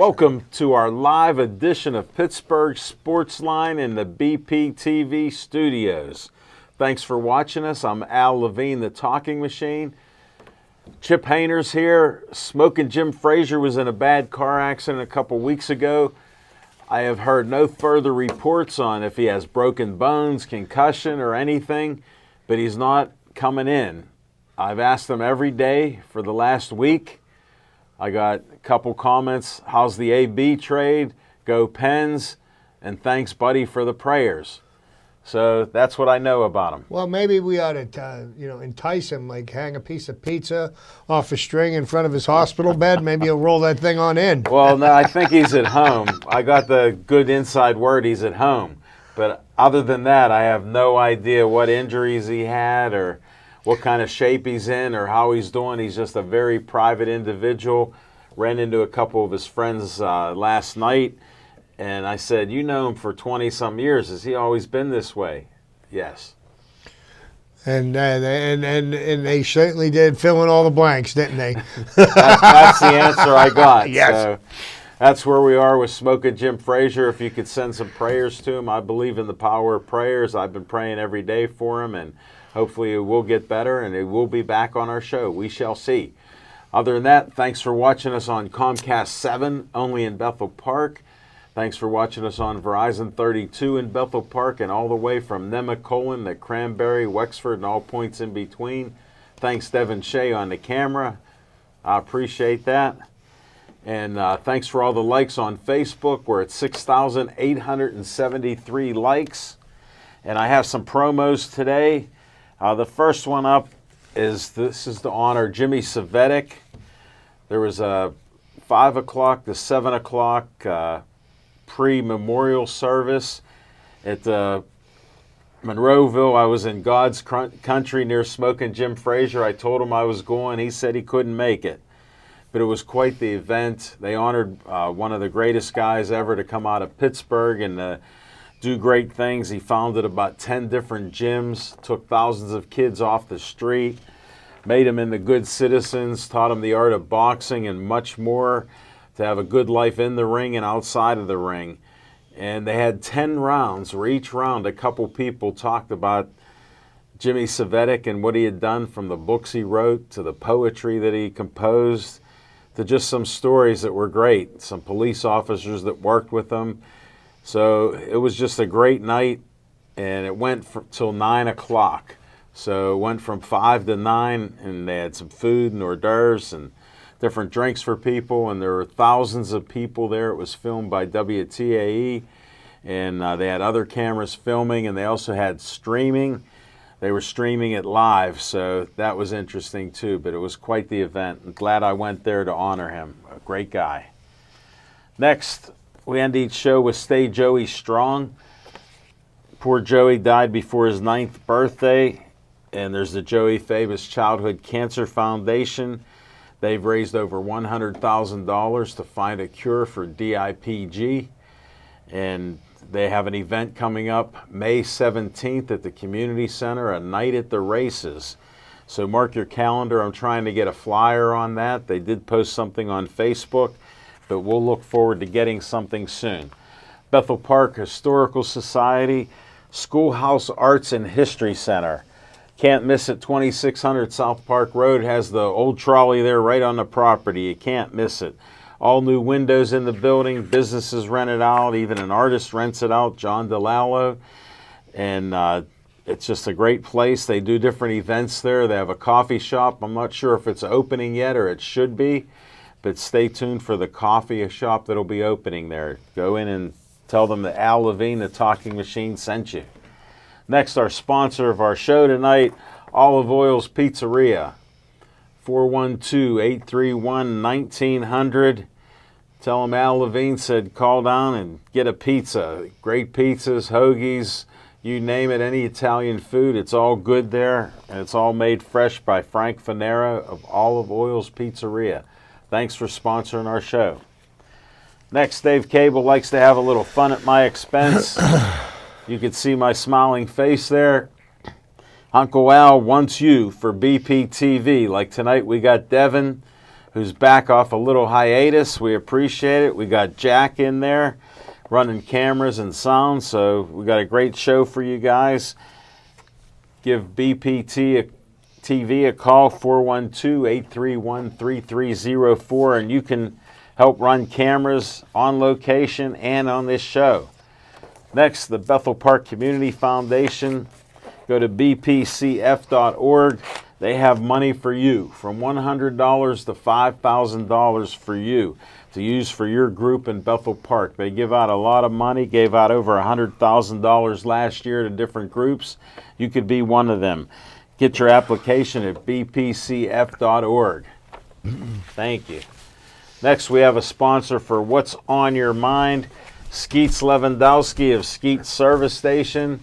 Welcome to our live edition of Pittsburgh Sportsline in the BPTV studios. Thanks for watching us. I'm Al Levine, the Talking Machine. Chip Hayner's here. Smoking Jim Frazier was in a bad car accident a couple weeks ago. I have heard no further reports on if he has broken bones, concussion, or anything, but he's not coming in. I've asked him every day for the last week. I got a couple comments. How's the AB trade? Go Pens. And thanks, buddy, for the prayers. So that's what I know about him. Well, maybe we ought to, entice him, like hang a piece of pizza off a string in front of his hospital bed. Maybe he'll roll that thing on in. Well, no, I think he's at home. I got the good inside word he's at home. But other than that, I have no idea what injuries he had or what kind of shape he's in or how he's doing. He's just a very private individual. Ran into a couple of his friends last night, and I said, you know him for 20-some years. Has he always been this way? Yes. And they certainly did fill in all the blanks, didn't they? That's the answer I got. Yes. So that's where we are with Smoking Jim Frazier. If you could send some prayers to him, I believe in the power of prayers. I've been praying every day for him, and hopefully it will get better, and it will be back on our show. We shall see. Other than that, thanks for watching us on Comcast 7, only in Bethel Park. Thanks for watching us on Verizon 32 in Bethel Park and all the way from Nemacolin to Cranberry, Wexford, and all points in between. Thanks, Devin Shea, on the camera. I appreciate that. And thanks for all the likes on Facebook. We're at 6,873 likes. And I have some promos today. The first one up is to honor Jimmy Savetic. There was a 5 o'clock to 7 o'clock pre-memorial service at Monroeville. I was in God's country near Smoking Jim Frazier. I told him I was going. He said he couldn't make it. But it was quite the event. They honored one of the greatest guys ever to come out of Pittsburgh and do great things. He founded about 10 different gyms, took thousands of kids off the street, made them into good citizens, taught them the art of boxing and much more to have a good life in the ring and outside of the ring. And they had 10 rounds, where each round a couple people talked about Jimmy Savetic and what he had done, from the books he wrote to the poetry that he composed to just some stories that were great, some police officers that worked with him. So it was just a great night, and it went till 9 o'clock. So it went from 5 to 9, and they had some food and hors d'oeuvres and different drinks for people, and there were thousands of people there. It was filmed by WTAE, and they had other cameras filming, and they also had streaming. They were streaming it live, so that was interesting too, but it was quite the event. I'm glad I went there to honor him. A great guy. Next, we end each show with Stay Joey Strong. Poor Joey died before his 9th birthday, and there's the Joey Fabus Childhood Cancer Foundation. They've raised over $100,000 to find a cure for DIPG, and they have an event coming up May 17th at the Community Center, a night at the races. So mark your calendar. I'm trying to get a flyer on that. They did post something on Facebook, but we'll look forward to getting something soon. Bethel Park Historical Society, Schoolhouse Arts and History Center. Can't miss it. 2600 South Park Road has the old trolley there right on the property. You can't miss it. All new windows in the building. Businesses rent it out. Even an artist rents it out, John DeLallo. And it's just a great place. They do different events there. They have a coffee shop. I'm not sure if it's opening yet, or it should be. But stay tuned for the coffee shop that'll be opening there. Go in and tell them that Al Levine, the Talking Machine, sent you. Next, our sponsor of our show tonight, Olive Oil's Pizzeria. 412-831-1900. Tell them Al Levine said call down and get a pizza. Great pizzas, hoagies, you name it, any Italian food. It's all good there, and it's all made fresh by Frank Fanera of Olive Oil's Pizzeria. Thanks for sponsoring our show. Next, Dave Cable likes to have a little fun at my expense. You can see my smiling face there. Uncle Al wants you for BPTV. Like tonight, we got Devin who's back off a little hiatus. We appreciate it. We got Jack in there running cameras and sound, so we got a great show for you guys. Give BPT TV a call, 412-831-3304, and you can help run cameras on location and on this show. Next, the Bethel Park Community Foundation. Go to bpcf.org. They have money for you, from $100 to $5,000 for you to use for your group in Bethel Park. They give out a lot of money, gave out over $100,000 last year to different groups. You could be one of them. Get your application at bpcf.org. Thank you. Next, we have a sponsor for What's on Your Mind, Skeets Lewandowski of Skeets Service Station.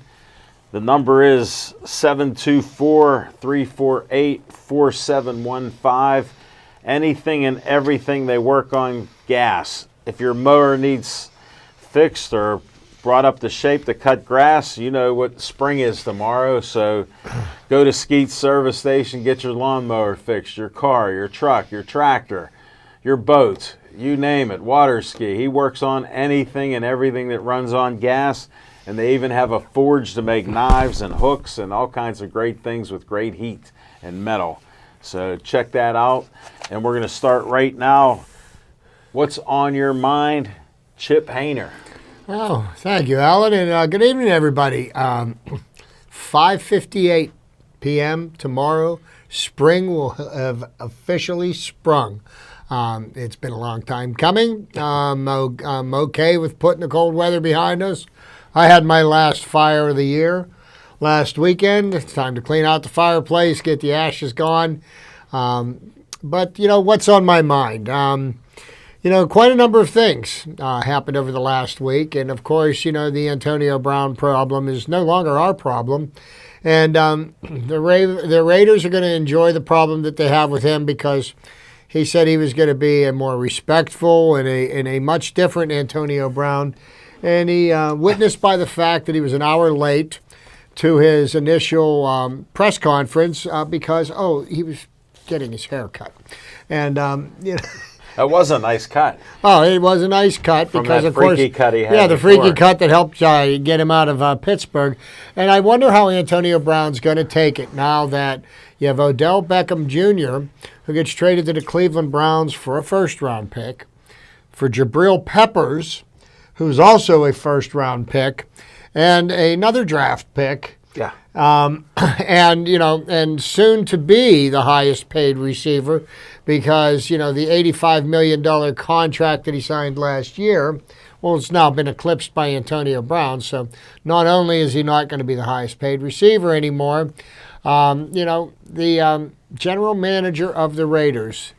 The number is 724-348-4715. Anything and everything they work on gas. If your mower needs fixed or brought up to shape to cut grass, you know what spring is tomorrow, so go to Skeets Service Station, get your lawnmower fixed, your car, your truck, your tractor, your boat, you name it, water ski. He works on anything and everything that runs on gas, and they even have a forge to make knives and hooks and all kinds of great things with great heat and metal. So check that out, and we're going to start right now. What's on your mind? Chip Hayner. Oh, thank you, Alan, and good evening, everybody. 5:58 p.m. tomorrow, spring will have officially sprung. It's been a long time coming. I'm okay with putting the cold weather behind us. I had my last fire of the year last weekend. It's time to clean out the fireplace, get the ashes gone. But, what's on my mind? Quite a number of things happened over the last week. And, of course, the Antonio Brown problem is no longer our problem. And the Raiders are going to enjoy the problem that they have with him because he said he was going to be a more respectful and a much different Antonio Brown. And he witnessed by the fact that he was an hour late to his initial press conference because, he was getting his hair cut. And, That was a nice cut. Oh, it was a nice cut From because, that of course, freaky cut he had the before. freaky cut that helped get him out of Pittsburgh. And I wonder how Antonio Brown's going to take it now that you have Odell Beckham Jr., who gets traded to the Cleveland Browns for a first-round pick, for Jabril Peppers, who's also a first-round pick, and another draft pick. Yeah. And soon to be the highest paid receiver because, the $85 million contract that he signed last year, well, it's now been eclipsed by Antonio Brown. So not only is he not going to be the highest paid receiver anymore, the general manager of the Raiders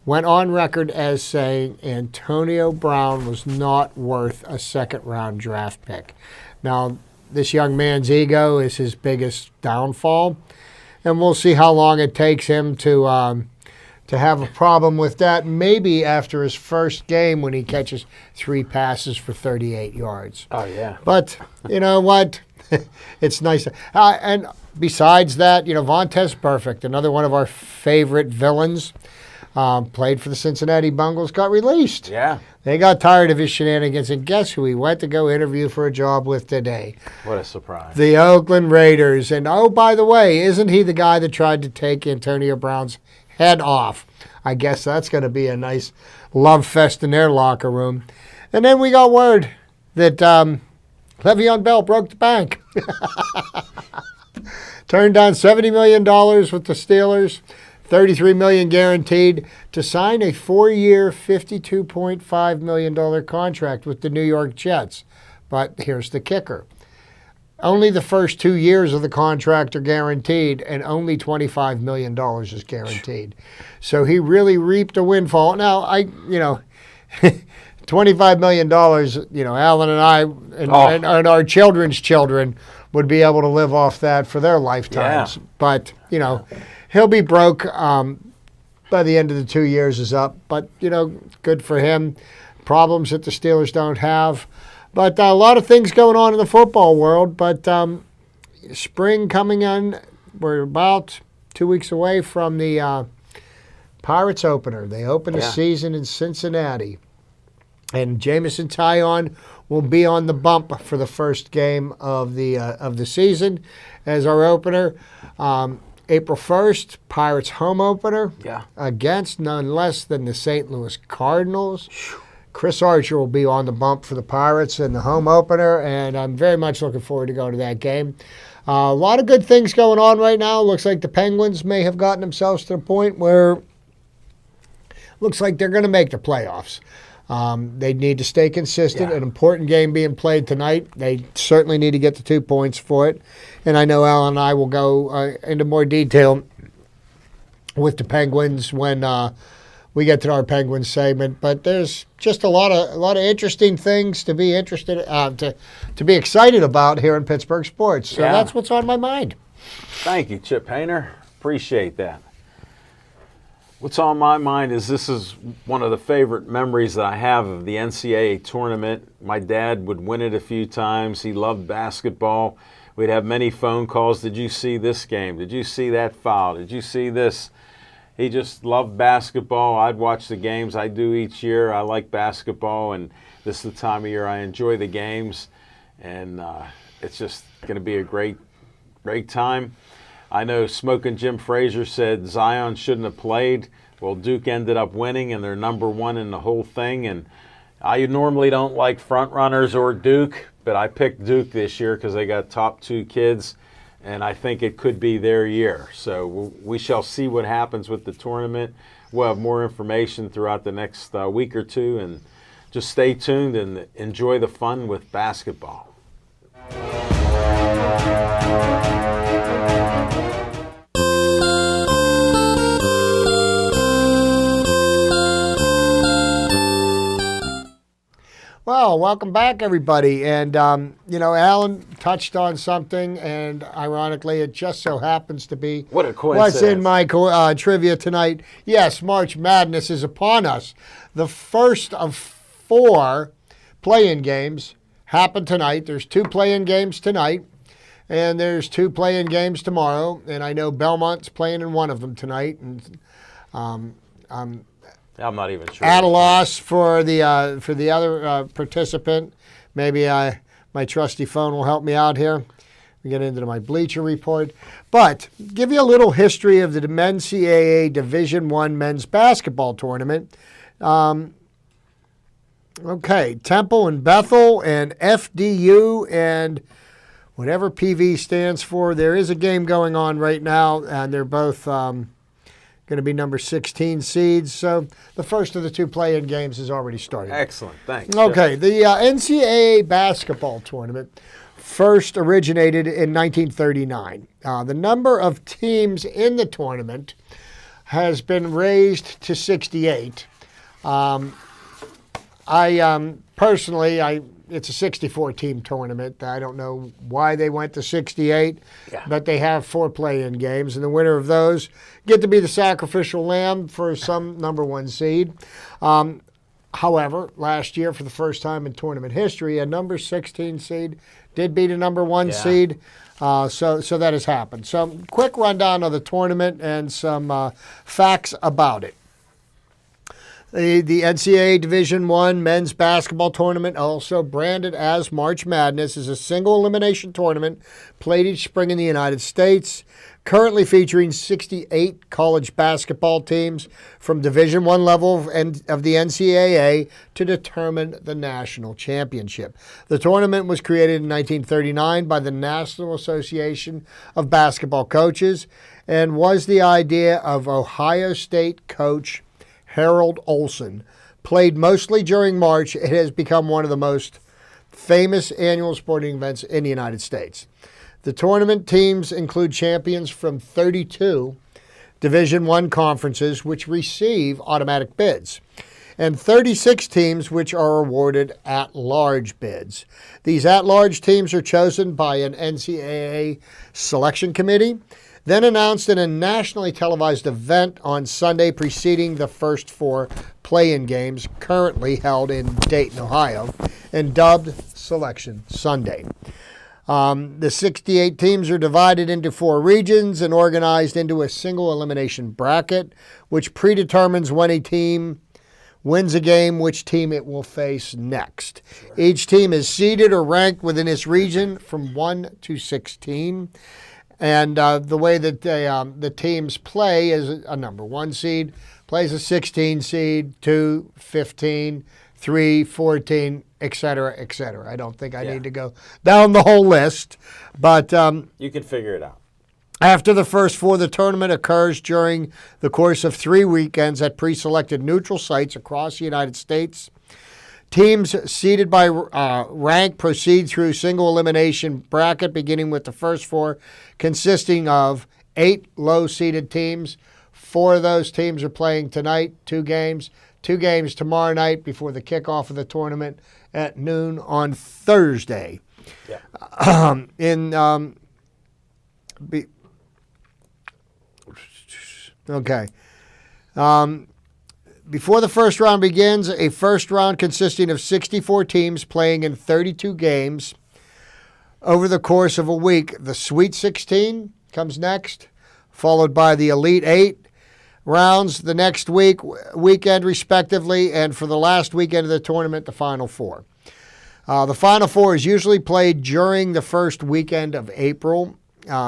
went on record as saying Antonio Brown was not worth a second-round draft pick. Now, this young man's ego is his biggest downfall, and we'll see how long it takes him to have a problem with that. Maybe after his first game when he catches 3 passes for 38 yards. Oh, yeah. But you know what? It's nice. And besides that, Vontez Perfect, another one of our favorite villains, played for the Cincinnati Bengals, got released. Yeah. They got tired of his shenanigans, and guess who he went to go interview for a job with today? What a surprise. The Oakland Raiders. And, oh, by the way, isn't he the guy that tried to take Antonio Brown's head off? I guess that's going to be a nice love fest in their locker room. And then we got word that Le'Veon Bell broke the bank. Turned down $70 million with the Steelers. $33 million guaranteed to sign a 4-year, $52.5 million contract with the New York Jets. But here's the kicker. Only the first 2 years of the contract are guaranteed, and only $25 million is guaranteed. So he really reaped a windfall. Now, $25 million, Alan and I and our children's children would be able to live off that for their lifetimes. Yeah. But, he'll be broke by the end of the 2 years is up. But, good for him. Problems that the Steelers don't have. But a lot of things going on in the football world. But spring coming in. We're about 2 weeks away from the Pirates opener. They open the season in Cincinnati. And Jamison Tyone will be on the bump for the first game of the season as our opener. April 1st, Pirates home opener against none less than the St. Louis Cardinals. Chris Archer will be on the bump for the Pirates in the home opener, and I'm very much looking forward to going to that game. A lot of good things going on right now. Looks like the Penguins may have gotten themselves to the point where looks like they're going to make the playoffs. They need to stay consistent. An important game being played tonight. They certainly need to get the 2 points for it. And I know Alan and I will go into more detail with the Penguins when we get to our Penguins segment. But there's just a lot of interesting things to be interested to be excited about here in Pittsburgh sports. So that's what's on my mind. Thank you, Chip Hayner. Appreciate that. What's on my mind is this is one of the favorite memories that I have of the NCAA tournament. My dad would win it a few times. He loved basketball. We'd have many phone calls. Did you see this game? Did you see that foul? Did you see this? He just loved basketball. I'd watch the games. I do each year. I like basketball, and this is the time of year I enjoy the games. And it's just going to be a great time. I know Smoking Jim Frazier said Zion shouldn't have played. Well, Duke ended up winning, and they're number one in the whole thing. And I normally don't like front runners or Duke, but I picked Duke this year because they got top 2 kids, and I think it could be their year. So we shall see what happens with the tournament. We'll have more information throughout the next week or two, and just stay tuned and enjoy the fun with basketball. Well, welcome back, everybody. And, Alan touched on something, and ironically, it just so happens to be what a coincidence. What's in my trivia tonight. Yes, March Madness is upon us. The first of 4 play-in games happen tonight. There's 2 play-in games tonight, and there's 2 play-in games tomorrow. And I know Belmont's playing in one of them tonight. And I'm not even sure. At a loss for the other participant. Maybe my trusty phone will help me out here. We get into my Bleacher Report. But give you a little history of the NCAA Division I men's basketball tournament. Temple and Bethel and FDU and whatever PV stands for. There is a game going on right now, and they're both going to be number 16 seeds. So the first of the 2 play-in games has already started. Excellent. Thanks. Okay. The NCAA basketball tournament first originated in 1939. The number of teams in the tournament has been raised to 68. It's a 64-team tournament. I don't know why they went to 68, but they have 4 play-in games, and the winner of those get to be the sacrificial lamb for some number 1 seed. However, last year, for the first time in tournament history, a number 16 seed did beat a number 1 seed. So that has happened. So quick rundown of the tournament and some facts about it. The NCAA Division I men's basketball tournament, also branded as March Madness, is a single elimination tournament played each spring in the United States, currently featuring 68 college basketball teams from Division I level of the NCAA to determine the national championship. The tournament was created in 1939 by the National Association of Basketball Coaches and was the idea of Ohio State coach Harold Olson. Played mostly during March, it has become one of the most famous annual sporting events in the United States. The tournament teams include champions from 32 Division I conferences, which receive automatic bids, and 36 teams which are awarded at-large bids. These at-large teams are chosen by an NCAA selection committee, then announced in a nationally televised event on Sunday preceding the first 4 play-in games currently held in Dayton, Ohio, and dubbed Selection Sunday. The 68 teams are divided into 4 regions and organized into a single elimination bracket, which predetermines when a team wins a game, which team it will face next. Sure. Each team is seeded or ranked within its region from 1 to 16. And the way that the teams play is a number 1 seed plays a 16 seed, 2, 15, 3, 14, etc., etc. I don't think I need to go down the whole list, but you can figure it out. After the first 4, the tournament occurs during the course of 3 weekends at pre-selected neutral sites across the United States. Teams seeded by rank proceed through single elimination bracket, beginning with the first 4, consisting of 8 low-seeded teams. 4 of those teams are playing tonight, 2 games. 2 games tomorrow night before the kickoff of the tournament at noon on Thursday. Yeah. Before the first round begins, a first round consisting of 64 teams playing in 32 games over the course of a week. The Sweet 16 comes next, followed by the Elite 8 rounds the next weekend respectively, and for the last weekend of the tournament, the Final 4. The Final 4 is usually played during the first weekend of April.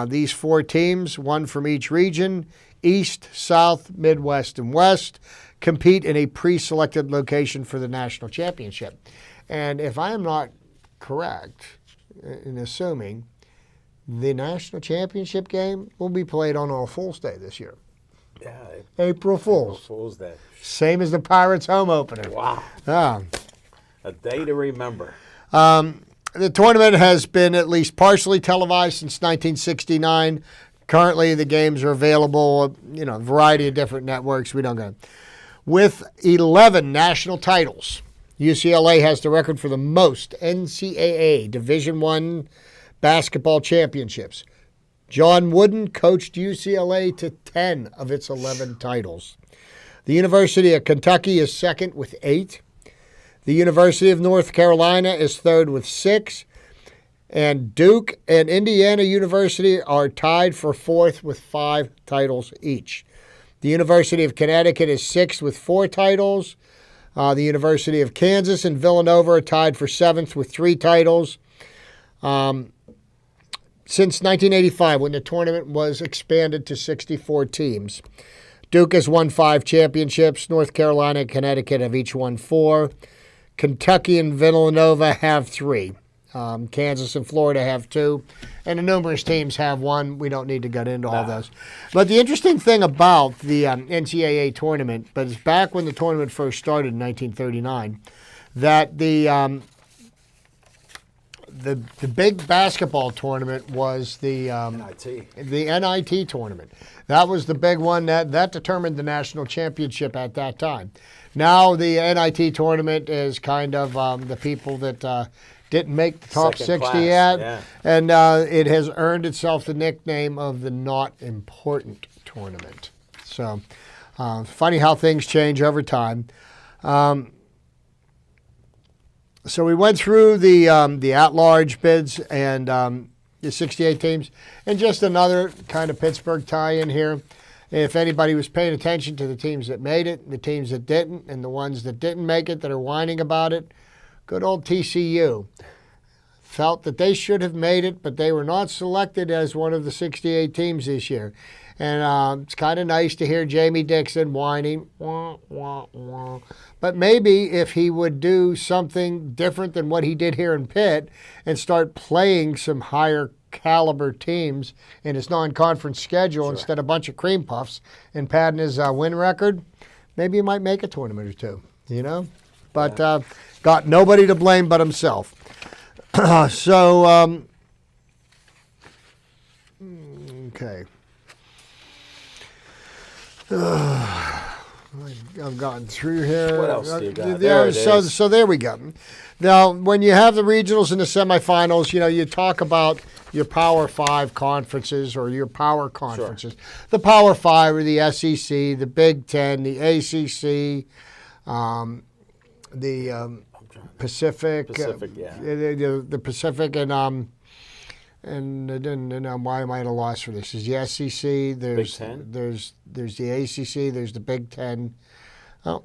These 4 teams, 1 from each region, East, South, Midwest, and West, compete in a pre-selected location for the national championship. And if I am not correct in assuming, the national championship game will be played on All Fool's Day this year. Yeah. April Fool's. April Fool's Day. Same as the Pirates home opener. Wow. A day to remember. The tournament has been at least partially televised since 1969. Currently, the games are available, a variety of different networks. We don't go. With 11 national titles, UCLA has the record for the most NCAA Division I basketball championships. John Wooden coached UCLA to 10 of its 11 titles. The University of Kentucky is second with 8. The University of North Carolina is third with 6. And Duke and Indiana University are tied for 4th with 5 titles each. The University of Connecticut is 6th with 4 titles. The University of Kansas and Villanova are tied for 7th with 3 titles. Since 1985, when the tournament was expanded to 64 teams, Duke has won 5 championships. North Carolina and Connecticut have each won 4. Kentucky and Villanova have 3. Kansas and Florida have 2, and the numerous teams have 1. We don't need to get into all those. But the interesting thing about the NCAA tournament, but it's back when the tournament first started in 1939, that the big basketball tournament was the NIT tournament. That was the big one that determined the national championship at that time. Now the NIT tournament is kind of the people that didn't make the top 60 yet, and it has earned itself the nickname of the Not Important Tournament. So, funny how things change over time. So we went through the at-large bids and the 68 teams, and just another kind of Pittsburgh tie-in here. If anybody was paying attention to the teams that made it, the teams that didn't, and the ones that didn't make it that are whining about it, good old TCU felt that they should have made it, but they were not selected as one of the 68 teams this year. And it's kind of nice to hear Jamie Dixon whining, wah, wah, wah. But maybe if he would do something different than what he did here in Pitt and start playing some higher caliber teams in his non-conference schedule instead of a bunch of cream puffs and padding his win record, maybe he might make a tournament or 2, But got nobody to blame but himself. Okay. I've gotten through here. What else do you got? There it is. So there we go. Now, when you have the regionals and the semifinals, you talk about your Power 5 conferences or your power conferences. Sure. The Power 5 are the SEC, the Big Ten, the ACC, the Pacific. Pacific, yeah. The Pacific and and why am I at a loss for this? Is the SEC? Big Ten? There's the ACC. There's the Big Ten. Oh,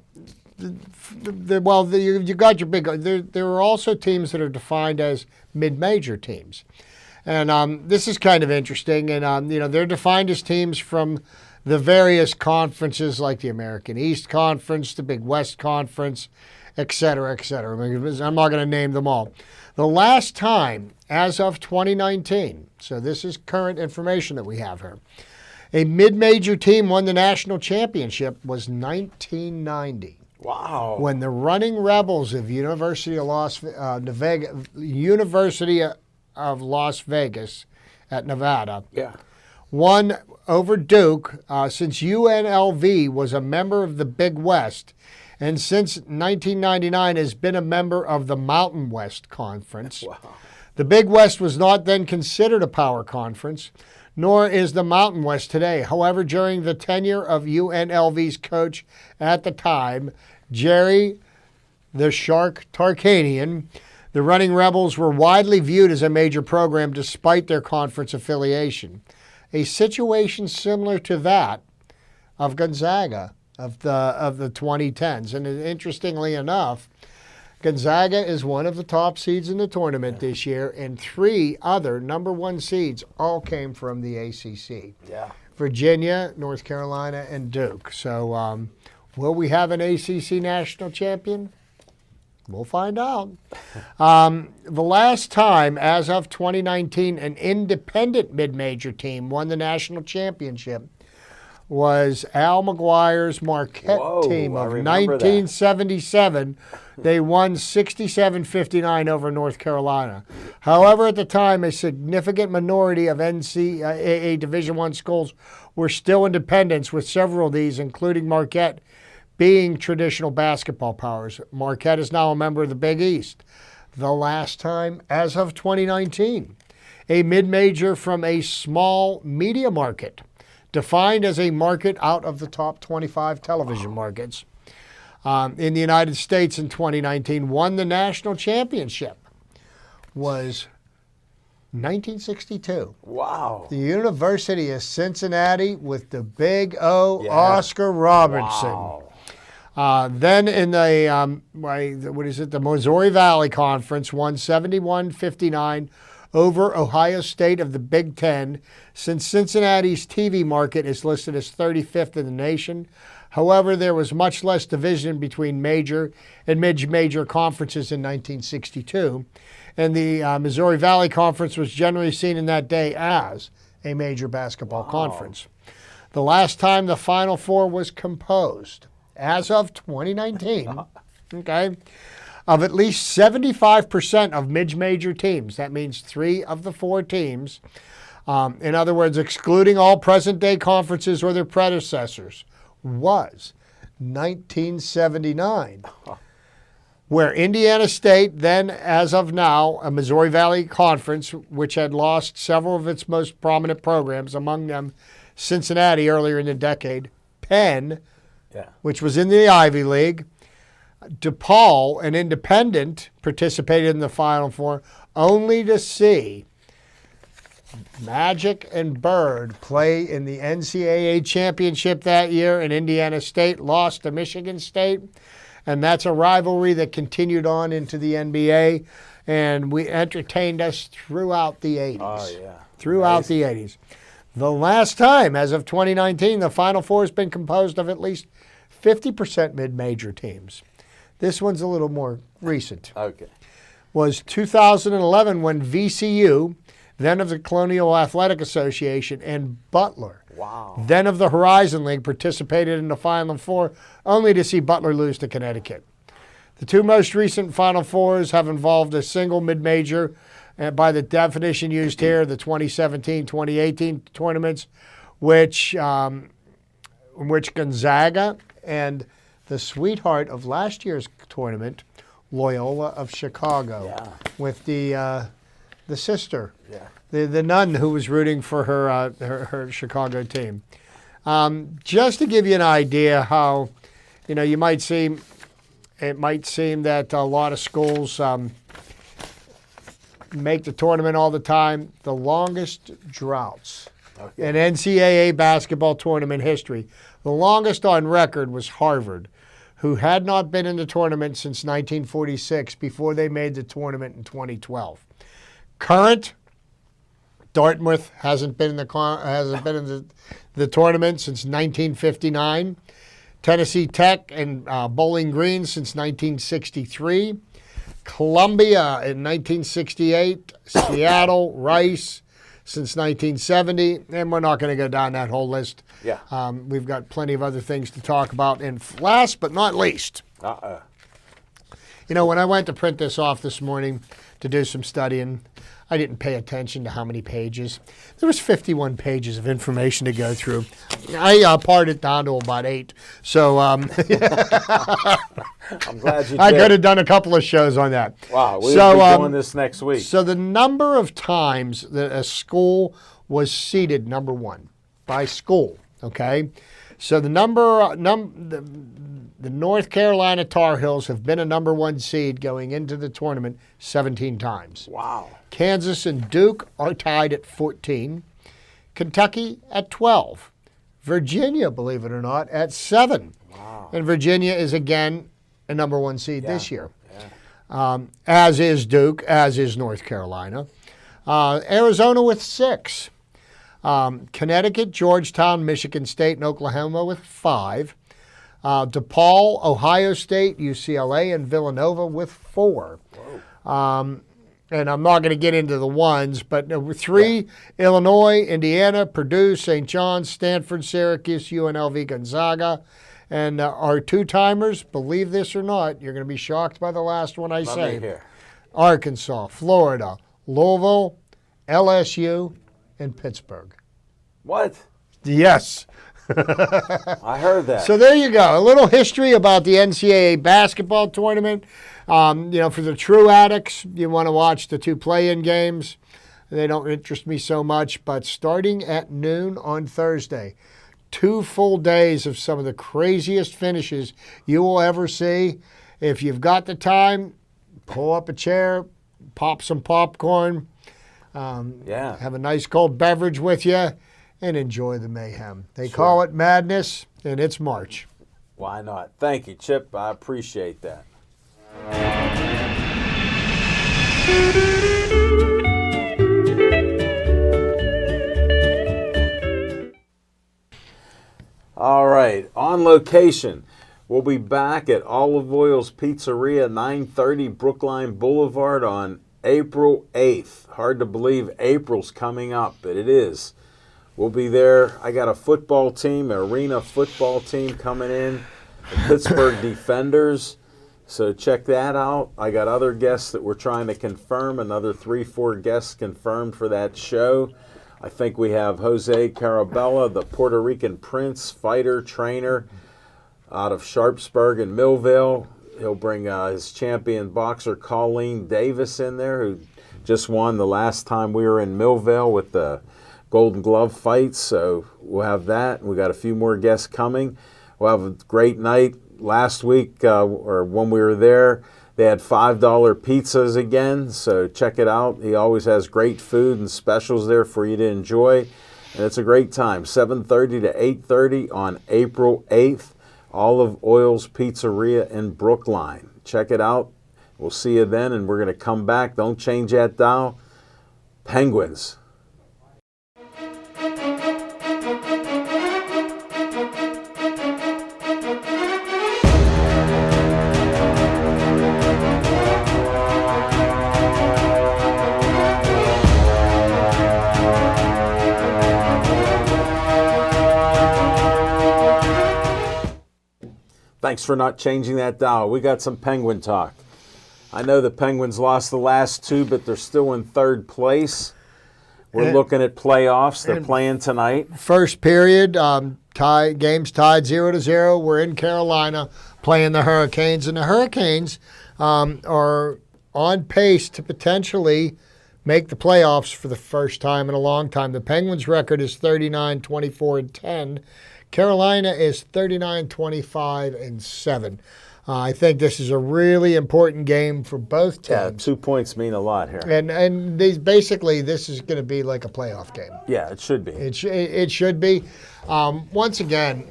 you got your big. There are also teams that are defined as mid-major teams, and this is kind of interesting. And they're defined as teams from the various conferences, like the American East Conference, the Big West Conference, et cetera, et cetera. I'm not going to name them all. The last time, as of 2019, so this is current information that we have here, a mid-major team won the national championship was 1990. Wow. When the Running Rebels of University of Las Vegas at Nevada won over Duke, since UNLV was a member of the Big West, and since 1999 has been a member of the Mountain West Conference. Wow. The Big West was not then considered a power conference, nor is the Mountain West today. However, during the tenure of UNLV's coach at the time, Jerry the Shark Tarkanian, the Running Rebels were widely viewed as a major program despite their conference affiliation. A situation similar to that of Gonzaga of the 2010s. And interestingly enough, Gonzaga is one of the top seeds in the tournament this year, and 3 other number 1 seeds all came from the ACC. Yeah. Virginia, North Carolina, and Duke. So will we have an ACC national champion? We'll find out. The last time, as of 2019, an independent mid-major team won the national championship was Al McGuire's Marquette team of 1977. They won 67-59 over North Carolina. However, at the time, a significant minority of NCAA Division I schools were still independents, with several of these, including Marquette, being traditional basketball powers. Marquette is now a member of the Big East. The last time, as of 2019, a mid-major from a small media market, defined as a market out of the top 25 television markets in the United States in 2019, won the national championship, was 1962. Wow. The University of Cincinnati with the Big O, Oscar Robertson. Wow. Then in the, the Missouri Valley Conference, won 71-59 over Ohio State of the Big Ten, since Cincinnati's TV market is listed as 35th in the nation. However, there was much less division between major and mid-major conferences in 1962, and the Missouri Valley Conference was generally seen in that day as a major basketball conference. The last time the Final Four was composed, as of 2019, of at least 75% of mid-major teams. That means 3 of the 4 teams. In other words, excluding all present-day conferences or their predecessors, was 1979, where Indiana State, then as of now, a Missouri Valley Conference, which had lost several of its most prominent programs, among them Cincinnati earlier in the decade, Penn, which was in the Ivy League, DePaul, an independent, participated in the Final Four, only to see Magic and Bird play in the NCAA championship that year, and Indiana State lost to Michigan State. And that's a rivalry that continued on into the NBA, and we entertained us throughout the 80s. Oh, yeah. Throughout the 80s. The last time, as of 2019, the Final Four has been composed of at least 50% mid-major teams. This one's a little more recent. Okay. Was 2011 when VCU, then of the Colonial Athletic Association, and Butler, then of the Horizon League, participated in the Final Four, only to see Butler lose to Connecticut. The 2 most recent Final Fours have involved a single mid-major, by the definition used here, the 2017-2018 tournaments, which Gonzaga and the sweetheart of last year's tournament, Loyola of Chicago, with the sister, the nun who was rooting for her Chicago team. Just to give you an idea how, it might seem that a lot of schools, make the tournament all the time. The longest droughts Okay. in NCAA basketball tournament history. The longest on record was Harvard, who had not been in the tournament since 1946 before they made the tournament in 2012. Current, Dartmouth hasn't been in the tournament since 1959. Tennessee Tech and Bowling Green since 1963. Columbia in 1968. Seattle, Rice since 1970. And we're not going to go down that whole list. Yeah. We've got plenty of other things to talk about. And last but not least, you know, when I went to print this off this morning to do some studying, I didn't pay attention to how many pages. There was 51 pages of information to go through. I pared it down to about 8. So I'm glad you did. I could have done a couple of shows on that. Wow, we'll be doing this next week. So the number of times that a school was seeded number one by school, okay? So the the North Carolina Tar Heels have been a number one seed going into the tournament 17 times. Wow. Kansas and Duke are tied at 14. Kentucky at 12. Virginia, believe it or not, at 7. Wow. And Virginia is again a number one seed this year. Yeah. As is Duke, as is North Carolina. Arizona with 6. Connecticut, Georgetown, Michigan State, and Oklahoma with 5. DePaul, Ohio State, UCLA, and Villanova with 4. And I'm not going to get into the ones, but 3, Illinois, Indiana, Purdue, St. John's, Stanford, Syracuse, UNLV, Gonzaga. And our two-timers, believe this or not, you're going to be shocked by the last one I say. Here. Arkansas, Florida, Louisville, LSU, and Pittsburgh. What? Yes. I heard that. So there you go. A little history about the NCAA basketball tournament. You know, for the true addicts, you want to watch the 2 play-in games. They don't interest me so much, but starting at noon on Thursday, 2 full days of some of the craziest finishes you will ever see. If you've got the time, pull up a chair, pop some popcorn, have a nice cold beverage with you, and enjoy the mayhem. They call it madness, and it's March. Why not? Thank you, Chip. I appreciate that. All right, on location. We'll be back at Olive Oil's Pizzeria, 930 Brookline Boulevard on April 8th. Hard to believe April's coming up, but it is. We'll be there. I got a football team, an arena football team coming in, the Pittsburgh Defenders. So check that out. I got other guests that we're trying to confirm, another 3-4 guests confirmed for that show. I think we have Jose Carabella, the Puerto Rican Prince, fighter, trainer out of Sharpsburg and Millville. He'll bring his champion boxer Colleen Davis in there, who just won the last time we were in Millville with the Golden Glove fights. So we'll have that. We got a few more guests coming. We'll have a great night. Last week, or when we were there, they had $5 pizzas again, so check it out. He always has great food and specials there for you to enjoy, and it's a great time. 7:30 to 8:30 on April 8th, Olive Oil's Pizzeria in Brookline. Check it out. We'll see you then, and we're going to come back. Don't change that dial. Penguins. Thanks for not changing that dial. We got some Penguin talk. I know the Penguins lost the last 2, but they're still in 3rd place. We're looking at playoffs. They're playing tonight. First period, games tied 0-0. We're in Carolina playing the Hurricanes, and the Hurricanes are on pace to potentially make the playoffs for the first time in a long time. The Penguins' record is 39-24-10. Carolina is 39-25-7. I think this is a really important game for both Yeah, teams. 2 points mean a lot here. And these basically, this is going to be like a playoff game. Yeah, it should be. It should be. Once again,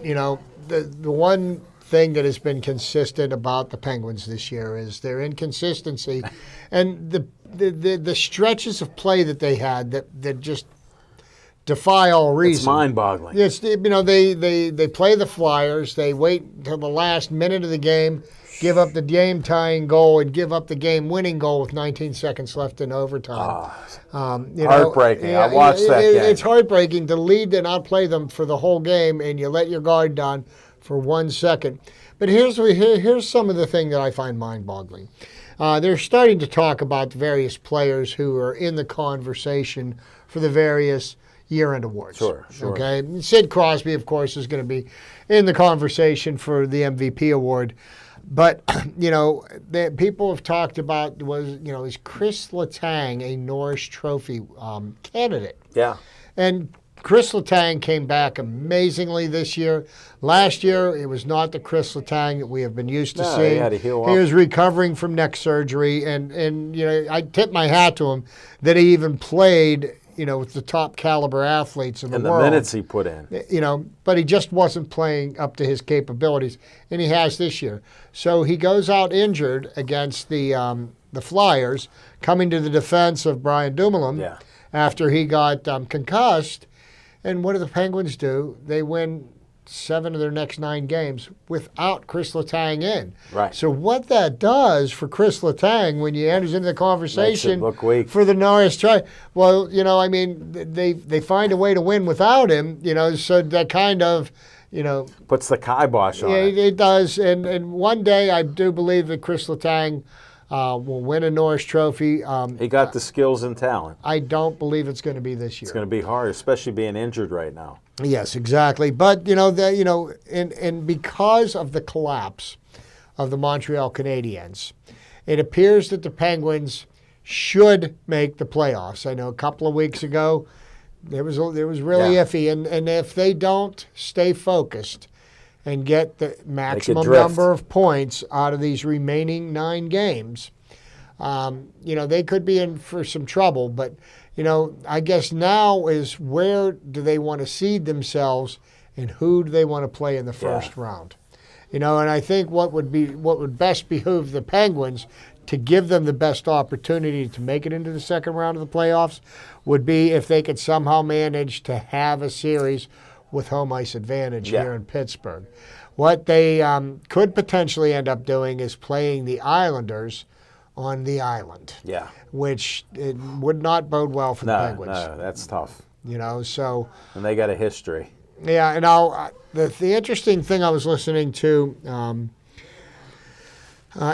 the one thing that has been consistent about the Penguins this year is their inconsistency, and the stretches of play that they had that just defy all reason. It's mind-boggling. It's they play the Flyers. They wait until the last minute of the game, give up the game-tying goal, and give up the game-winning goal with 19 seconds left in overtime. Heartbreaking. I watched that game. It's heartbreaking to lead and outplay them for the whole game, and you let your guard down for 1 second. But here's some of the thing that I find mind-boggling. They're starting to talk about the various players who are in the conversation for the various year-end awards. Sure. Okay, Sid Crosby, of course, is going to be in the conversation for the MVP award. But the people have talked about is Chris Letang a Norris Trophy candidate? Yeah. And Chris Letang came back amazingly this year. Last year, it was not the Chris Letang that we have been used to seeing. He had to heal up. He was recovering from neck surgery, and I tip my hat to him that he even played, with the top caliber athletes in the world. And the minutes he put in. But he just wasn't playing up to his capabilities, and he has this year. So he goes out injured against the Flyers, coming to the defense of Brian Dumoulin after he got concussed. And what do the Penguins do? They win 7 of their next 9 games without Chris Letang in. Right. So what that does for Chris Letang when he enters into the conversation look weak. for the Norris try, well, they find a way to win without him, so that kind of, puts the kibosh on it. it does. And one day I do believe that Chris Letang will win a Norris Trophy. He got the skills and talent. I don't believe it's going to be this year. It's going to be hard, especially being injured right now. Yes, exactly. But and because of the collapse of the Montreal Canadiens, it appears that the Penguins should make the playoffs. I know a couple of weeks ago there was really iffy, and if they don't stay focused and get the maximum number of points out of these remaining 9 games, they could be in for some trouble. But I guess now is where do they want to seed themselves, and who do they want to play in the first round? And I think what would best behoove the Penguins to give them the best opportunity to make it into the second round of the playoffs would be if they could somehow manage to have a series with home ice advantage here in Pittsburgh. What they could potentially end up doing is playing the Islanders on the island. Yeah. Which it would not bode well for the Penguins. No, that's tough. So. And they got a history. Yeah, and now the interesting thing I was listening to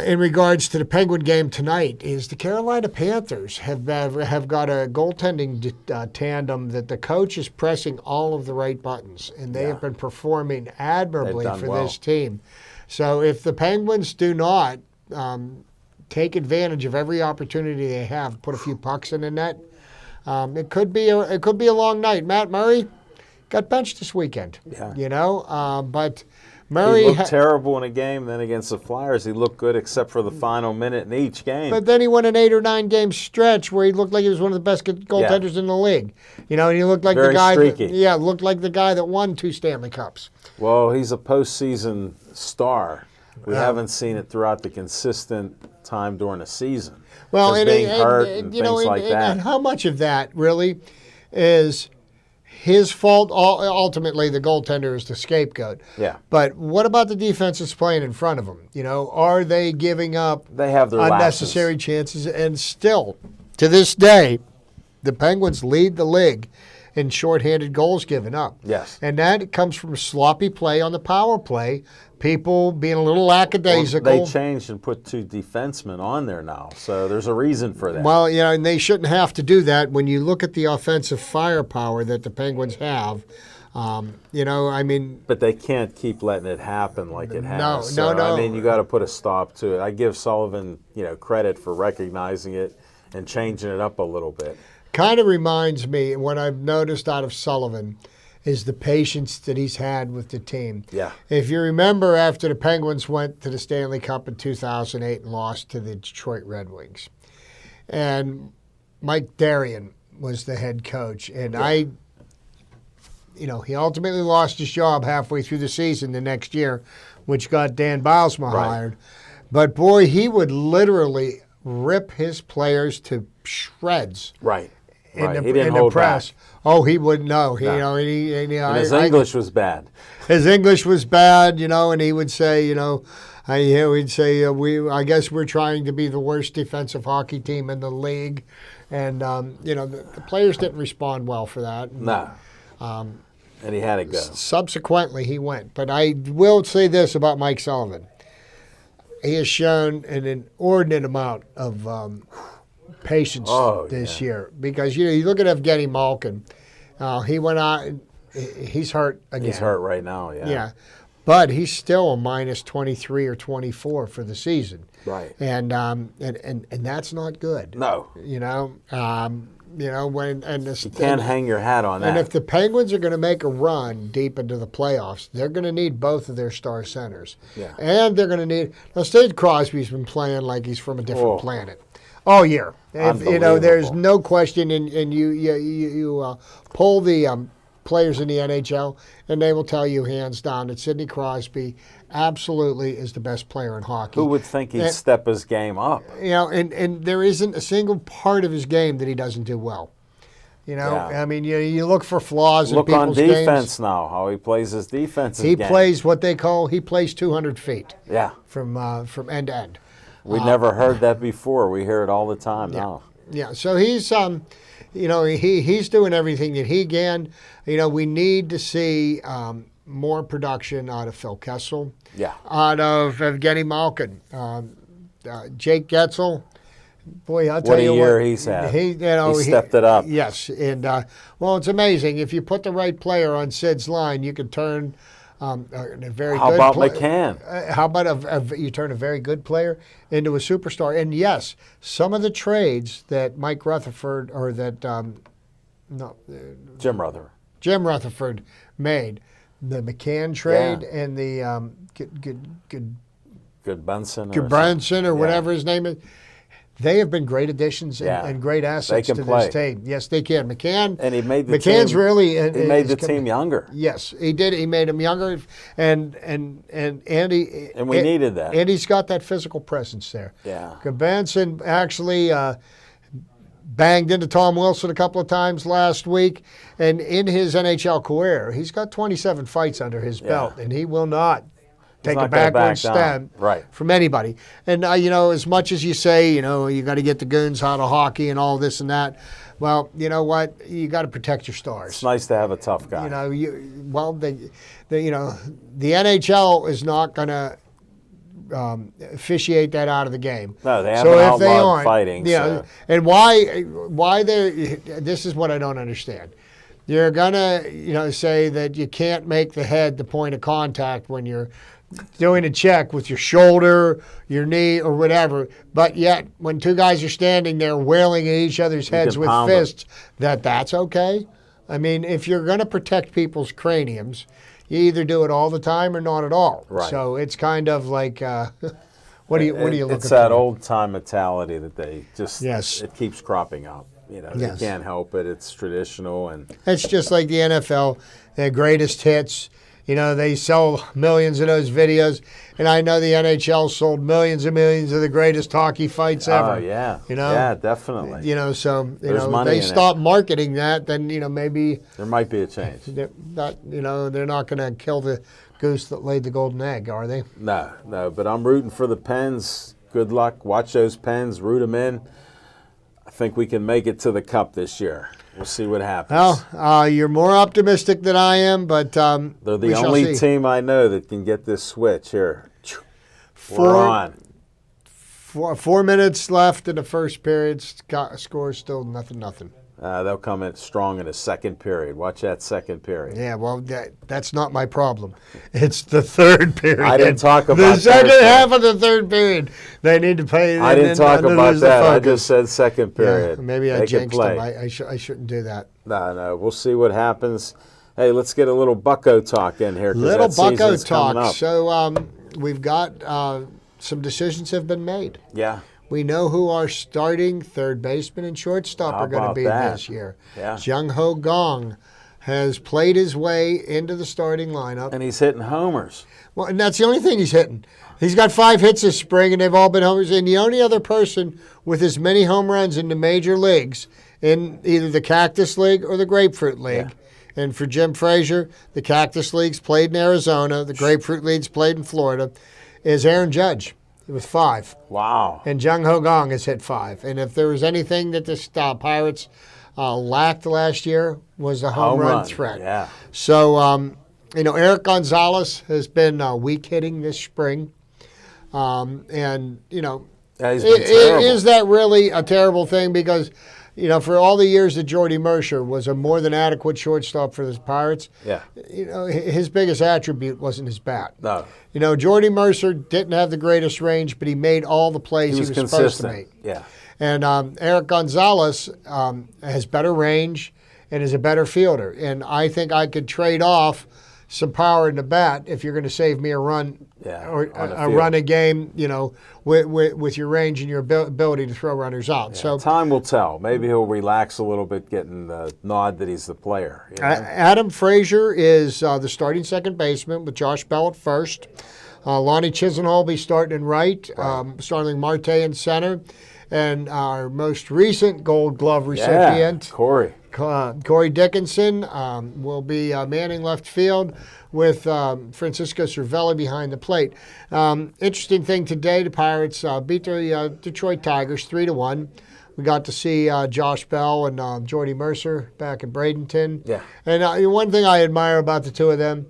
in regards to the Penguin game tonight is the Carolina Panthers have got a goaltending tandem that the coach is pressing all of the right buttons, and they have been performing admirably for this team. So if the Penguins do not take advantage of every opportunity they have, put a few pucks in the net, it could be a long night. Matt Murray got benched this weekend. Yeah. But Murray he looked terrible in a game. Then against the Flyers, he looked good except for the final minute in each game. But then he won an 8 or 9 game stretch where he looked like he was one of the best goaltenders in the league. And he looked like Very the guy. streaky. Looked like the guy that won 2 Stanley Cups. Well, he's a postseason star. We haven't seen it throughout the consistent time during the season. Well, and being hurt and things like that. And how much of that really is his fault? Ultimately, the goaltender is the scapegoat. Yeah. But what about the defense that's playing in front of them? Are they giving up They have their unnecessary lapses. chances? And still, to this day, the Penguins lead the league in shorthanded goals given up. Yes. And that comes from sloppy play on the power play, people being a little lackadaisical. Well, they changed and put 2 defensemen on there now, so there's a reason for that. Well, and they shouldn't have to do that when you look at the offensive firepower that the Penguins have. But they can't keep letting it happen like it has. No. You got to put a stop to it. I give Sullivan, credit for recognizing it and changing it up a little bit. Kind of reminds me, what I've noticed out of Sullivan is the patience that he's had with the team. Yeah. If you remember, after the Penguins went to the Stanley Cup in 2008 and lost to the Detroit Red Wings, and Mike Darien was the head coach, and he ultimately lost his job halfway through the season the next year, which got Dan Bilesma hired. But boy, he would literally rip his players to shreds. Right. He didn't in hold the press. back. Oh, he wouldn't know. And his English was bad. His English was bad, and he would say, we'd say, I guess we're trying to be the worst defensive hockey team in the league. And, the players didn't respond well for that. No. And he had to go. Subsequently, he went. But I will say this about Mike Sullivan. He has shown an inordinate amount of patience this year. Because, you look at Evgeny Malkin. He went out. He's hurt again. He's hurt right now, yeah. Yeah. But he's still a minus 23 or 24 for the season. Right. And that's not good. No. When you can't hang your hat on that. And if the Penguins are going to make a run deep into the playoffs, they're going to need both of their star centers. Yeah. And they're going to need. Now, Sid Crosby's been playing like he's from a different planet all year. There's no question. And you poll the players in the NHL, and they will tell you hands down that Sidney Crosby absolutely is the best player in hockey. Who would think he'd step his game up? And there isn't a single part of his game that he doesn't do well. I mean, you look for flaws in people's games. Look on defense now, how he plays his defensive game. He plays what they call, 200 feet. Yeah. From end to end. We never heard that before. We hear it all the time now. Yeah, so he's he's doing everything that he can. We need to see more production out of Phil Kessel. Yeah. Out of Evgeny Malkin. Jake Getzel. Boy, I'll tell what you a year he's had. He stepped it up. Yes, and it's amazing. If you put the right player on Sid's line, you can turn a very How good about player. McCann? How about you turn a very good player into a superstar? And yes, some of the trades that Mike Rutherford or that Jim Rutherford made, the McCann trade and the Goodbranson or whatever his name is. They have been great additions and great assets to this team. Yes, they can. McCann, and he made the McCann's team, really he made the team younger. Yes, he did. He made him younger, and Andy. And we needed that. Andy's got that physical presence there. Yeah. Goodbranson actually banged into Tom Wilson a couple of times last week, and in his NHL career, he's got 27 fights under his belt, and he will not take a backward step from anybody. And, as much as you say, you got to get the goons out of hockey and all this and that, well, you know what? You got to protect your stars. It's nice to have a tough guy. The NHL is not going to officiate that out of the game. No, they haven't outlawed fighting. And why this is what I don't understand. You're going to, say that you can't make the head the point of contact when you're doing a check with your shoulder, your knee, or whatever, but yet when two guys are standing there wailing at each other's heads with fists, that's okay? I mean, if you're going to protect people's craniums, you either do it all the time or not at all. Right. So it's kind of like, what are you looking for? It's that old-time mentality that they just, yes. It keeps cropping up. You can't help it. It's traditional. And it's just like the NFL, their greatest hits. They sell millions of those videos, and I know the NHL sold millions and millions of the greatest hockey fights ever. Oh, yeah. Yeah, definitely. So, money they stop marketing that, then, maybe there might be a change. They're not going to kill the goose that laid the golden egg, are they? No, but I'm rooting for the Pens. Good luck. Watch those Pens. Root them in. I think we can make it to the Cup this year. We'll see what happens. Well, you're more optimistic than I am, but they're the only team I know that can get this switch here. We're on. 4 minutes left in the first period. Score still nothing. They'll come in strong in the second period. Watch that second period. Yeah, well, that's not my problem. It's the third period. I didn't talk about the second half of the third period. They need to play. I didn't talk about that. I just said second period. Yeah, maybe I jinxed them. I shouldn't do that. No. We'll see what happens. Hey, let's get a little Bucko talk in here. Little that Bucko season's coming talk. up. So we've got some decisions have been made. Yeah. We know who our starting third baseman and shortstop How are going to about be that? this year. Yeah. Jung Ho Gong has played his way into the starting lineup. And he's hitting homers. Well, and that's the only thing he's hitting. He's got 5 hits this spring, and they've all been homers. And the only other person with as many home runs in the major leagues, in either the Cactus League or the Grapefruit League. Yeah. And for Jim Frazier, the Cactus League's played in Arizona, the Grapefruit League's played in Florida, is Aaron Judge with 5. Wow. And Jung Ho Gong has hit 5. And if there was anything that the Pirates lacked last year, was the home run threat. Yeah. So, Eric Gonzalez has been weak hitting this spring. And, Yeah, he's been terrible. is that really a terrible thing? Because, for all the years that Jordy Mercer was a more than adequate shortstop for the Pirates, Yeah. his biggest attribute wasn't his bat. No. Jordy Mercer didn't have the greatest range, but he made all the plays he was supposed to consistent. make. Yeah. And Eric Gonzalez has better range and is a better fielder. And I think I could trade off some power in the bat if you're going to save me a run or on the a field. run a game, with your range and your ability to throw runners out. Yeah, So time will tell. Maybe he'll relax a little bit, getting the nod that he's the player. Adam Frazier is the starting second baseman with Josh Bell at first. Lonnie Chisenhall will be starting in right. Starling Marte in center. And our most recent Gold Glove recipient, Corey. Corey Dickinson, will be manning left field with Francisco Cervelli behind the plate. Interesting thing today, the Pirates beat the Detroit Tigers 3-1. We got to see Josh Bell and Jordy Mercer back in Bradenton. Yeah. And one thing I admire about the two of them,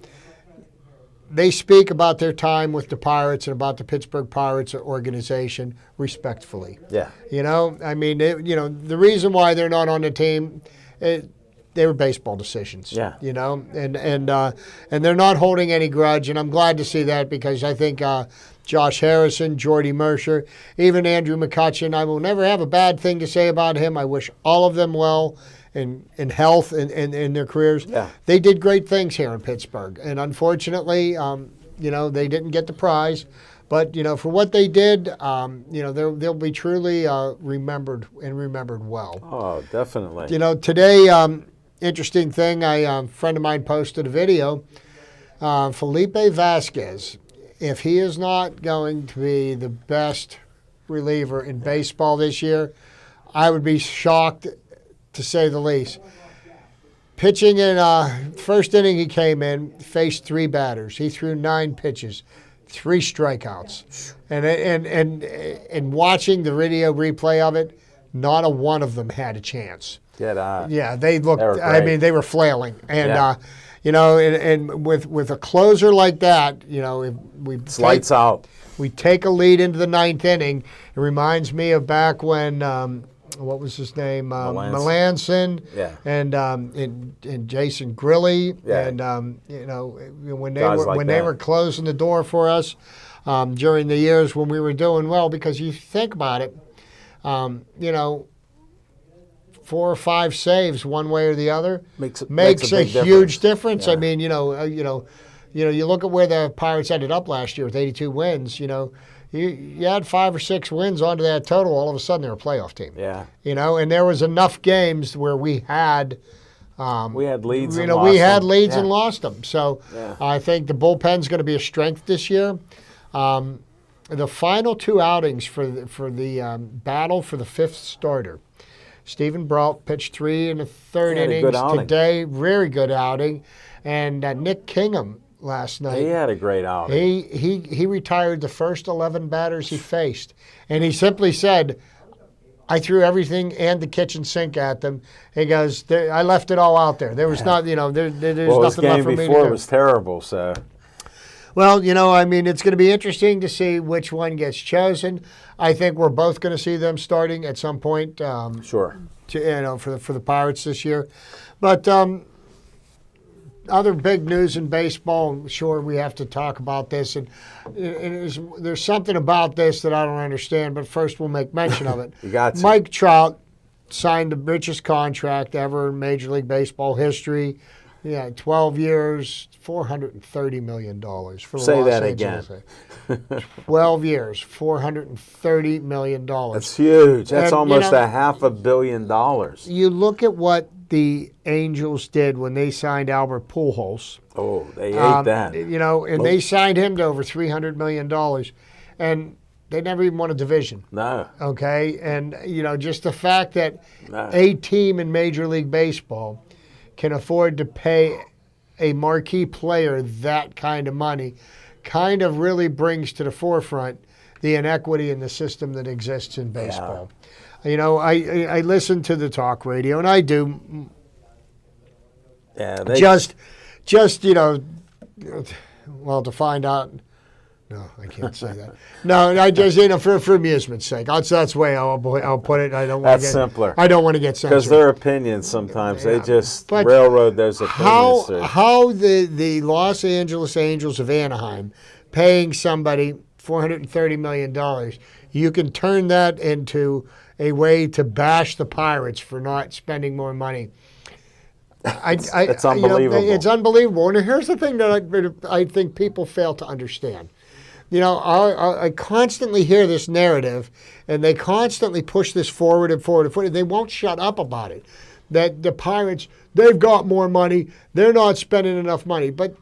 they speak about their time with the Pirates and about the Pittsburgh Pirates organization respectfully. Yeah. The reason why they're not on the team, they were baseball decisions. Yeah. And they're not holding any grudge, and I'm glad to see that because I think Josh Harrison, Jordy Mercer, even Andrew McCutcheon, I will never have a bad thing to say about him. I wish all of them well in health and in their careers. Yeah. They did great things here in Pittsburgh, and unfortunately, they didn't get the prize. But, for what they did, they'll be truly remembered and remembered well. Oh, definitely. Today, interesting thing, a friend of mine posted a video. Felipe Vasquez, if he is not going to be the best reliever in baseball this year, I would be shocked, to say the least. Pitching in first inning, he came in, faced 3 batters. He threw 9 pitches. 3 strikeouts, and watching the video replay of it, not a one of them had a chance. Yeah, they looked. They were flailing, and and with a closer like that, if it's lights out. We take a lead into the 9th inning. It reminds me of back when. What was his name? Melanson. Yeah. And Jason Grilly. Yeah. And when Guys like they that. were closing the door for us during the years when we were doing well, because you think about it, 4 or 5 saves one way or the other makes a big huge difference. Yeah. You look at where the Pirates ended up last year with 82 wins. You add 5 or 6 wins onto that total, all of a sudden they're a playoff team. Yeah. And there was enough games where we had leads. And lost them. So Yeah. I think the bullpen's going to be a strength this year. The final 2 outings for the battle for the 5th starter. Stephen Brault pitched 3 1/3 He had a good innings outing. today, very good outing, and Nick Kingham last night. He had a great outing. He retired the first 11 batters he faced, and he simply said, "I threw everything and the kitchen sink at them." He goes, "I left it all out there. There was not, there's Well, his nothing game left for me to before do." was terrible, so Well, it's going to be interesting to see which one gets chosen. I think we're both going to see them starting at some point. sure. For the Pirates this year, but. Other big news in baseball, sure, we have to talk about this. And there's something about this that I don't understand, but first we'll make mention of it. You got to. Mike Trout signed the richest contract ever in Major League Baseball history, Yeah, 12 years, $430 million for the Say Los that Angeles. again. 12 years, $430 million. That's huge. That's And, almost a $500 million. You look at what the Angels did when they signed Albert Pujols. Oh, they ate that. And they signed him to over $300 million. And they never even won a division. No. Okay? And, just the fact that No. a team in Major League Baseball can afford to pay a marquee player that kind of money kind of really brings to the forefront the inequity in the system that exists in baseball. I listen to the talk radio, and I do. Yeah, to find out. No, I can't say that. No, I just for amusement's sake. That's the way I'll put it. I don't want to get simpler. I don't want to get censored. Because their opinions sometimes they just But railroad those opinions. How the Los Angeles Angels of Anaheim paying somebody $430 million, you can turn that into a way to bash the Pirates for not spending more money. It's unbelievable. It's unbelievable. And here's the thing that I think people fail to understand. I constantly hear this narrative, and they constantly push this forward and forward and forward. They won't shut up about it. That the Pirates, they've got more money. They're not spending enough money. But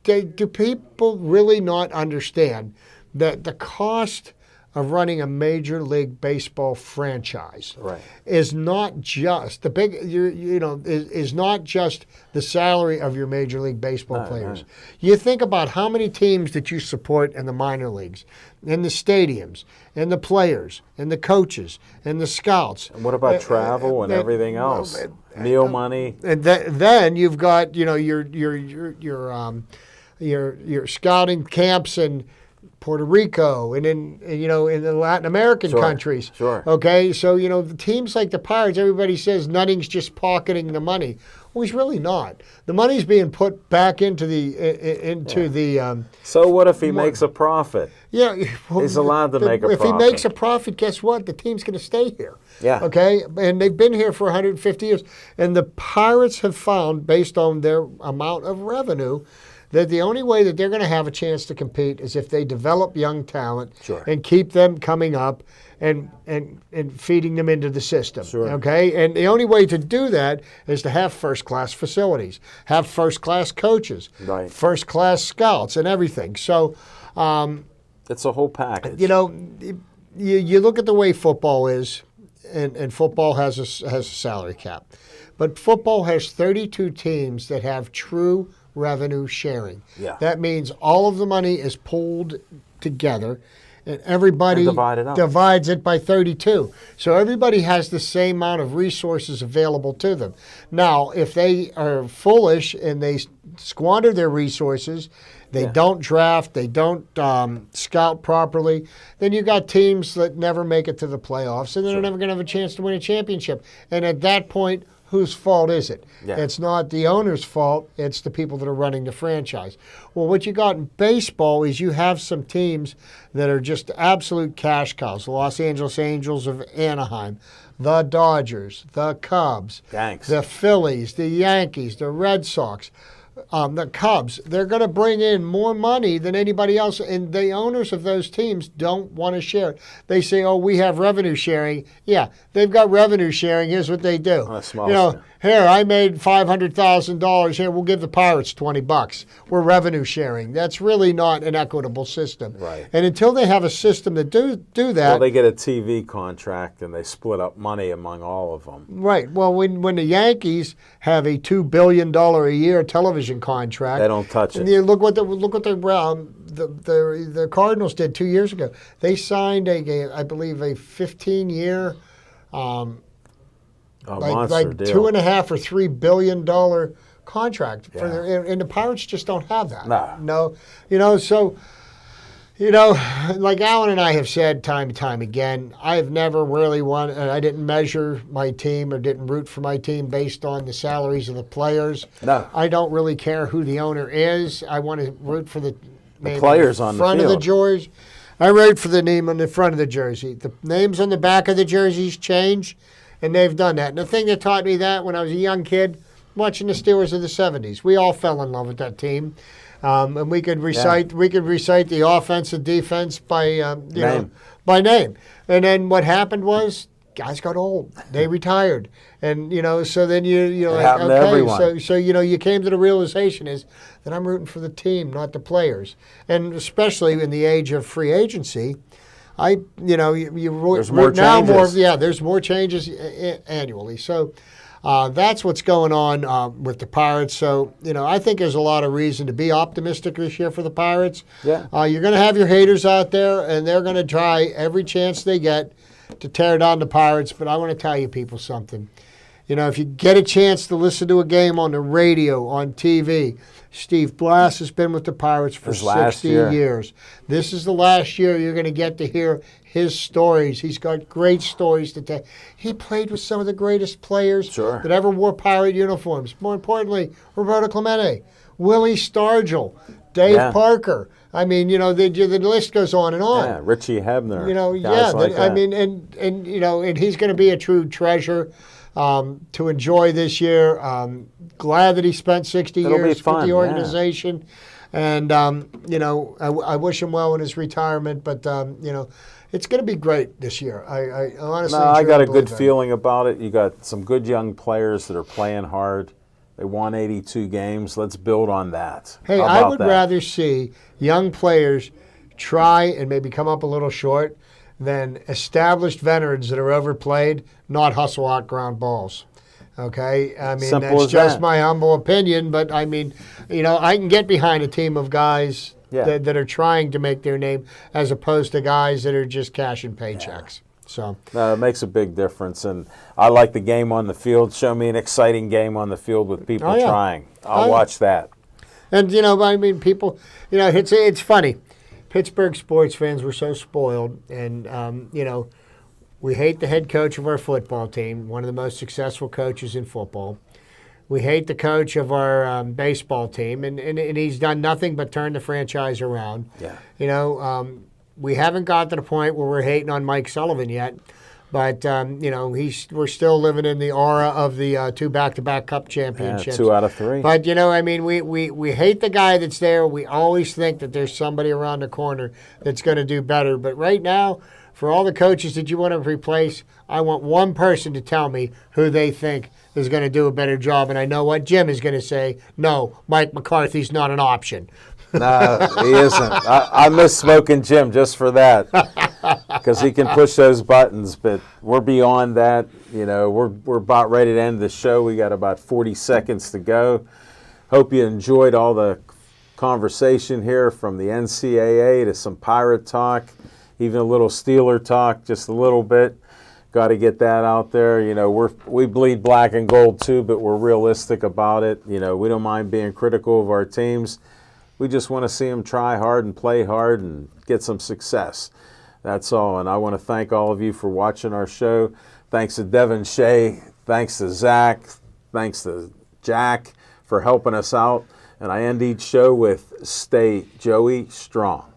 do people really not understand that the cost of running a Major League Baseball franchise is not just the big, is not just the salary of your Major League Baseball players. No. You think about how many teams that you support in the minor leagues, in the stadiums, and the players, and the coaches, and the scouts. And what about travel and everything else? Meal money. And then you've got your scouting camps and Puerto Rico, and in the Latin American countries. Sure. Okay, so the teams like the Pirates, everybody says Nutting's just pocketing the money. Well, he's really not. The money's being put back into the. So what if he makes a profit? Yeah, well, he's allowed to make a profit. If he makes a profit, guess what? The team's going to stay here. Yeah. Okay, and they've been here for 150 years, and the Pirates have found, based on their amount of revenue, that the only way that they're going to have a chance to compete is if they develop young talent and keep them coming up and feeding them into the system. Sure. Okay? And the only way to do that is to have first-class facilities, have first-class coaches, first-class scouts, and everything. So it's a whole package. You look at the way football is, and football has a salary cap. But football has 32 teams that have true revenue sharing. Yeah. That means all of the money is pulled together and everybody divides it by 32. So everybody has the same amount of resources available to them. Now, if they are foolish and they squander their resources, they don't draft, they don't scout properly, then you got teams that never make it to the playoffs, and they're never going to have a chance to win a championship. And at that point, whose fault is it? Yeah. It's not the owner's fault. It's the people that are running the franchise. Well, what you got in baseball is you have some teams that are just absolute cash cows. The Los Angeles Angels of Anaheim, the Dodgers, the Cubs, the Phillies, the Yankees, the Red Sox. The Cubs, they're going to bring in more money than anybody else, and the owners of those teams don't want to share it. They say, oh, we have revenue sharing. Yeah, they've got revenue sharing. Here's what they do. Here, I made $500,000. Here, we'll give the Pirates $20. We're revenue sharing. That's really not an equitable system. Right. And until they have a system that do that. Well, they get a TV contract and they split up money among all of them. Right. Well, when the Yankees have a $2 billion a year television contract, they don't touch it. And you look what the Cardinals did 2 years ago. They signed I believe a 15-year. Monster deal. $2.5 or $3 billion contract for and the Pirates just don't have that. No. Like Alan and I have said time and time again, I've never really I didn't measure my team or didn't root for my team based on the salaries of the players. No. I don't really care who the owner is. I want to root for the players on the front field. of the jersey. I root for the name on the front of the jersey. The names on the back of the jerseys change. And they've done that. And the thing that taught me that when I was a young kid, watching the Steelers of the '70s. We all fell in love with that team, and we could recite the offense and defense by by name. And then what happened was guys got old. They retired, and so then you're like, happened to everyone. so you came to the realization is that I'm rooting for the team, not the players, and especially in the age of free agency. There's more changes. There's more changes annually. So that's what's going on with the Pirates. So I think there's a lot of reason to be optimistic this year for the Pirates. Yeah. You're going to have your haters out there, and they're going to try every chance they get to tear down the Pirates. But I want to tell you people something. If you get a chance to listen to a game on the radio, on TV, Steve Blass has been with the Pirates for 60 years. This is the last year you're going to get to hear his stories. He's got great stories to tell. He played with some of the greatest players that ever wore Pirate uniforms. More importantly, Roberto Clemente, Willie Stargell, Dave Parker. I mean, the list goes on and on. Yeah, Richie Hebner. And he's going to be a true treasure to enjoy this year. Glad that he spent 60 years with the organization. And, I wish him well in his retirement. But, it's going to be great this year. I honestly I got a good feeling about it. You got some good young players that are playing hard. They won 82 games. Let's build on that. Hey, I would rather see young players try and maybe come up a little short than established veterans that are overplayed not hustle out ground balls. Okay? I mean, that's just my humble opinion, but I mean, I can get behind a team of guys that are trying to make their name as opposed to guys that are just cashing paychecks. So it makes a big difference, and I like the game on the field. Show me an exciting game on the field with people trying. I'll watch that. And people, it's funny. Pittsburgh sports fans were so spoiled, and we hate the head coach of our football team, one of the most successful coaches in football. We hate the coach of our baseball team, and he's done nothing but turn the franchise around. Yeah. We haven't got to the point where we're hating on Mike Sullivan yet, but we're still living in the aura of the 2 back-to-back Cup championships. 2 out of 3. But we hate the guy that's there. We always think that there's somebody around the corner that's going to do better. But right now, for all the coaches that you want to replace, I want one person to tell me who they think is going to do a better job. And I know what Jim is going to say. No, Mike McCarthy's not an option. No, he isn't. I miss Smoking Jim just for that, because he can push those buttons. But we're beyond that. We're about ready to end the show. We got about 40 seconds to go. Hope you enjoyed all the conversation here, from the NCAA to some Pirate talk, even a little Steeler talk, just a little bit. Got to get that out there. We bleed black and gold too, but we're realistic about it. We don't mind being critical of our teams. We just want to see them try hard and play hard and get some success. That's all. And I want to thank all of you for watching our show. Thanks to Devin Shea. Thanks to Zach. Thanks to Jack for helping us out. And I end each show with Stay Joey Strong.